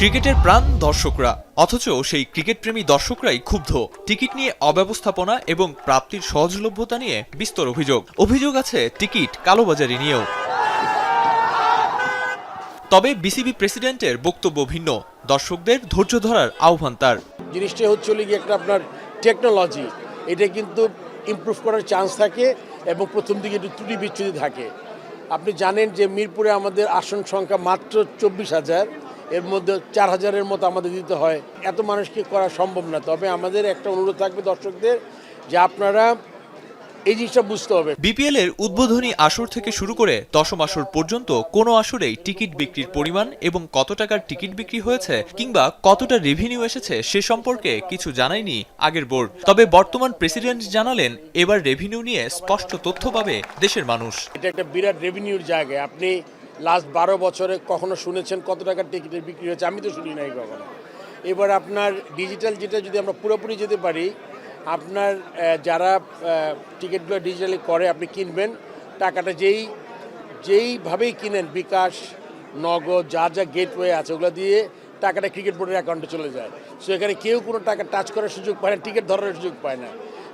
ক্রিকেটের প্রাণ দর্শকরা, অথচ সেই ক্রিকেটপ্রেমী দর্শকরাই ক্ষুব্ধ। টিকিট নিয়ে অব্যবস্থাপনা এবং প্রাপ্তির সহজলভ্যতা নিয়ে বিস্তর অভিযোগ আছে টিকিট কালোবাজারি নিয়েও। তবে বিসিবি প্রেসিডেন্টের বক্তব্য ভিন্ন। দর্শকদের ধৈর্য ধরার আহ্বান তার। জিনিসটা হচ্ছে আপনার টেকনোলজি, এটা কিন্তু ইমপ্রুভ করার চান্স থাকে এবং প্রথম দিকে একটু ত্রুটি বিচ্ছুতি থাকে। আপনি জানেন যে মিরপুরে আমাদের আসন সংখ্যা মাত্র 24,000, এর মধ্যে 4,000-এর মতো আমাদের দিতে হয়। এত মানুষকে করা সম্ভব না। তবে আমাদের একটা অনুরোধ থাকবে দর্শকদের যে আপনারা এই জিনিসটা বুঝতে হবে। বিপিএল এর উদ্বোধনী আসর থেকে শুরু করে দশম আসর পর্যন্ত কোনো আসরেই টিকিট বিক্রির পরিমাণ এবং কত টাকার টিকিট বিক্রি হয়েছে কিংবা কতটা রেভিনিউ এসেছে সে সম্পর্কে কিছু জানায়নি আগের বোর্ড। তবে বর্তমান প্রেসিডেন্ট জানালেন, এবার রেভিনিউ নিয়ে স্পষ্ট তথ্য পাবে দেশের মানুষ। এটা একটা বিরাট রেভিনিউর জায়গায়। আপনি লাস্ট 12 বছরে কখনো শুনেছেন কত টাকার টিকিটের বিক্রি হয়েছে? আমি তো শুনি নাই কখনো। এবার আপনার ডিজিটাল যেটা যদি আমরা পুরোপুরি যেতে পারি, আপনার যারা টিকিটগুলো ডিজিটালি করে আপনি কিনবেন, টাকাটা যেইভাবেই কিনেন, বিকাশ, নগদ, যা গেটওয়ে আছে ওগুলো দিয়ে টাকাটা ক্রিকেট বোর্ডের অ্যাকাউন্টে চলে যায়। সো এখানে কেউ কোনো টাকা টাচ করার সুযোগ পায় না, টিকিট ধরার সুযোগ পায় না।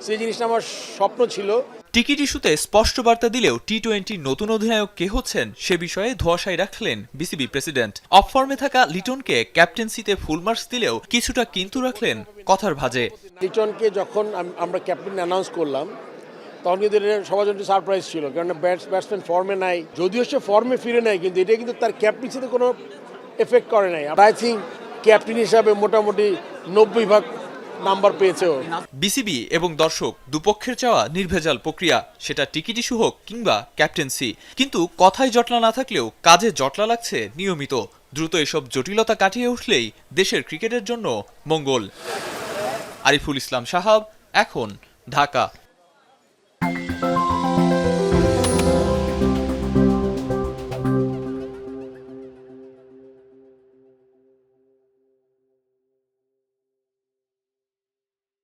সেই জিনিসটা আমার স্বপ্ন ছিল। টিকিট ইস্যুতে স্পষ্ট বার্তা দিলেও টি-20 নতুন অধিনায়ক কে হচ্ছেন সে বিষয়ে ধোঁয়াশায় রাখলেন বিসিবি প্রেসিডেন্ট। অফ ফর্মে থাকা লিটনকে ক্যাপ্টেন্সিতে ফুল মার্কস দিলেও কিছুটা কিন্তু রাখলেন কথার ভাঁজে। লিটনকে যখন আমরা ক্যাপ্টেন অ্যানাউন্স করলাম, তখন কিন্তু সবার জন্য সারপ্রাইজ ছিল, কারণ ব্যাটসম্যান ফর্মে নাই। যদিও সে ফর্মে ফিরে নাই, কিন্তু এটা কিন্তু তার ক্যাপ্টেন্সিতে কোনো এফেক্ট করে নাই। আই থিঙ্ক ক্যাপ্টেন হিসাবে মোটামুটি 90 ভাগ নাম্বার পেয়েছে। বিসিবি এবং দর্শক দুপক্ষের চাওয়া নির্ভেজাল প্রক্রিয়া, সেটা টিকিট ইস্যু হোক কিংবা ক্যাপ্টেন্সি। কিন্তু কথায় জটলা না থাকলেও কাজে জটলা লাগছে নিয়মিত। দ্রুত এসব জটিলতা কাটিয়ে উঠলেই দেশের ক্রিকেটের জন্য মঙ্গল। আরিফুল ইসলাম সাহাব, এখন, ঢাকা।